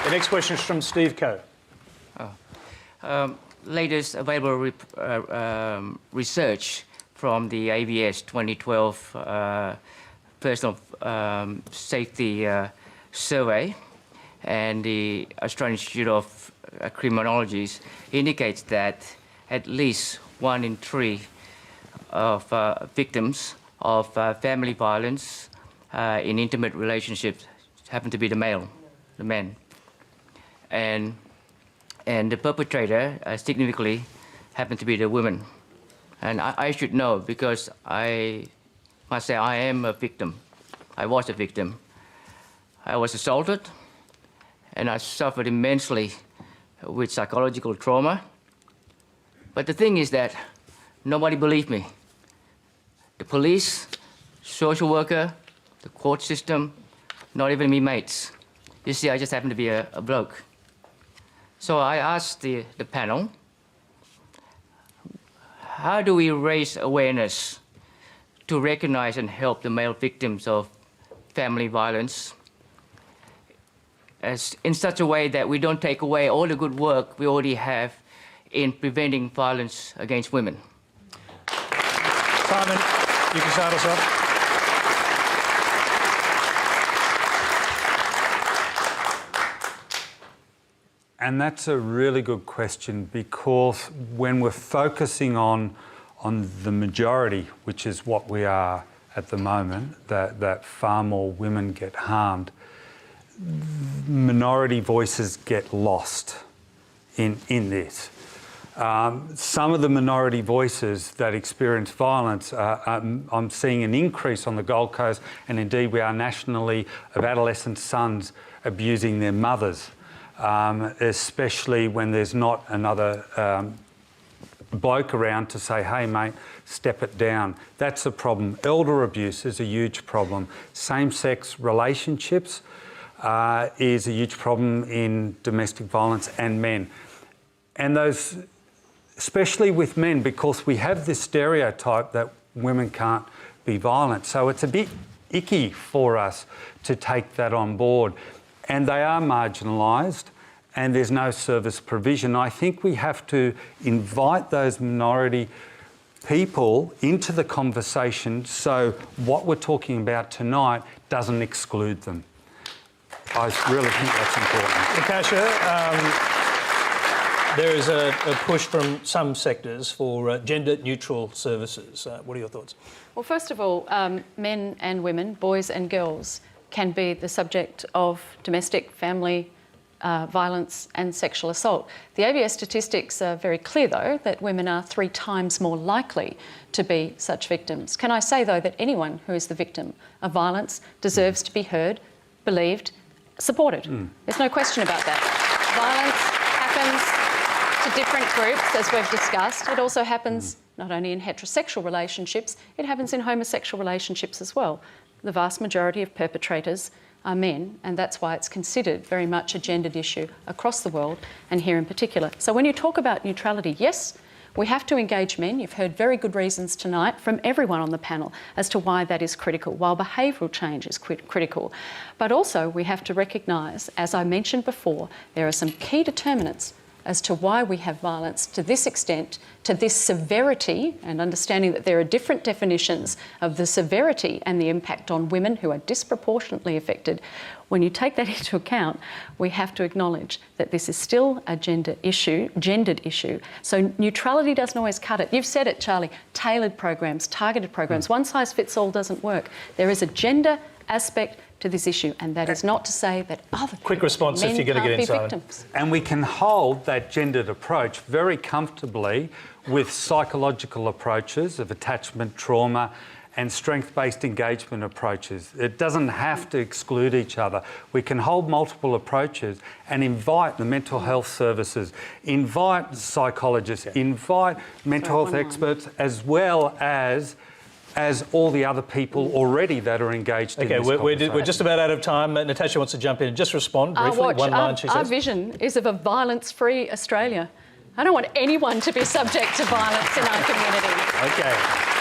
The next question is from Steve Coe. Latest available research from the ABS 2012 Personal Safety Survey and the Australian Institute of Criminology indicates that at least 1 in 3 of victims of family violence in intimate relationships happen to be the men. And the perpetrator significantly happen to be the women. And I should know because I must say I am a victim. I was a victim. I was assaulted and I suffered immensely with psychological trauma. But the thing is that nobody believed me. The police, social worker, the court system, not even me mates. You see, I just happen to be a bloke. So I asked the panel, how do we raise awareness to recognize and help the male victims of family violence in such a way that we don't take away all the good work we already have in preventing violence against women? Simon, you can start us off. And that's a really good question, because when we're focusing on the majority, which is what we are at the moment, that far more women get harmed, minority voices get lost in this. Some of the minority voices that experience violence, I'm seeing an increase on the Gold Coast, and indeed we are nationally, of adolescent sons abusing their mothers. Especially when there's not another bloke around to say, hey mate, step it down. That's a problem. Elder abuse is a huge problem. Same-sex relationships is a huge problem in domestic violence and men. And those, especially with men, because we have this stereotype that women can't be violent. So it's a bit icky for us to take that on board. And they are marginalised and there's no service provision. I think we have to invite those minority people into the conversation so what we're talking about tonight doesn't exclude them. I really think that's important. Natasha, there is a push from some sectors for gender-neutral services. What are your thoughts? Well, first of all, men and women, boys and girls, can be the subject of domestic, family violence and sexual assault. The ABS statistics are very clear, though, that women are 3 times more likely to be such victims. Can I say, though, that anyone who is the victim of violence deserves to be heard, believed, supported? There's no question about that. Violence happens to different groups, as we've discussed. It also happens not only in heterosexual relationships, it happens in homosexual relationships as well. The vast majority of perpetrators are men, and that's why it's considered very much a gendered issue across the world and here in particular. So when you talk about neutrality, yes, we have to engage men. You've heard very good reasons tonight from everyone on the panel as to why that is critical, while behavioural change is critical. But also we have to recognise, as I mentioned before, there are some key determinants as to why we have violence to this extent, to this severity, and understanding that there are different definitions of the severity and the impact on women who are disproportionately affected. When you take that into account, we have to acknowledge that this is still a gendered issue. So neutrality doesn't always cut it. You've said it, Charlie, tailored programs, targeted programs. One size fits all doesn't work. There is a gender aspect to this issue, and that is not to say that other quick response if you're going to get inside. Victims. And we can hold that gendered approach very comfortably with psychological approaches of attachment trauma and strength-based engagement approaches. It doesn't have to exclude each other. We can hold multiple approaches and invite the mental health services, invite psychologists, invite mental health experts, as well as all the other people already that are engaged in this conversation. We're just about out of time. Natasha wants to jump in and just respond briefly. One line, she says. Our vision is of a violence-free Australia. I don't want anyone to be subject to violence in our community. Okay.